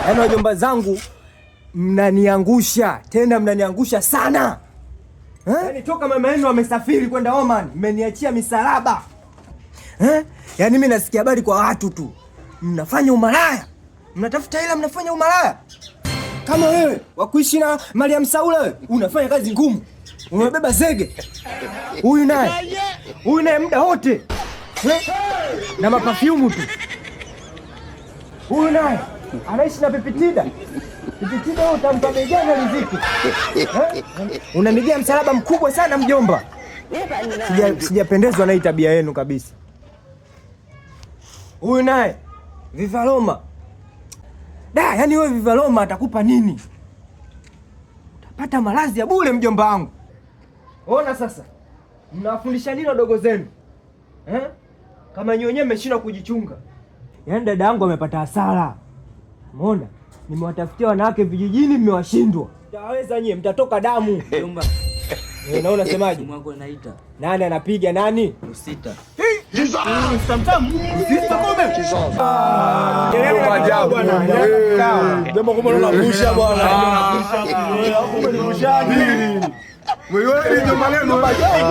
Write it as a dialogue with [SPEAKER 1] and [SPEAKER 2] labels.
[SPEAKER 1] Yaani wajomba zangu mnaniangusha, tena mnaniangusha sana. Yaani toka mama yenu amesafiri kwenda Oman, mmeniachia misalaba. Yaani mimi nasikia habari kwa watu tu. Mnafanya umalaya. Mnatafuta hela mnafanya umalaya. Kama wewe wakuishi na Mariam Saula wewe, unafanya kazi ngumu. Unabeba zege. Huyu naye muda wote. Na mapafyumu tu. Huyu naye anaishi na Pepitida. Pepitida wewe utampa begani riziki. Unanigia msalaba mkubwa sana mjomba. Sijapendezwa na hii tabia yenu kabisa. Huyu naye Vivaloma. Yaani wewe Vivaloma atakupa nini? Utapata malazi ya bure mjomba wangu. Ona sasa. Mnawafundisha nini wadogo zenu? Kama nyinyi wenyewe mmeshindwa kujichunga. Yaani dada yangu amepata hasara. Umeona? Nimewatafutia wanawake vijijini mmewashindwa. Mtaweza nyie, mtatoka damu.
[SPEAKER 2] Mjomba.
[SPEAKER 1] Na unasemaje?
[SPEAKER 2] Mwangu anaita.
[SPEAKER 1] Nani anapiga nani?
[SPEAKER 2] Usita.
[SPEAKER 3] Jambo kama unangusha bwana. Wewe ndio maneno baadaye.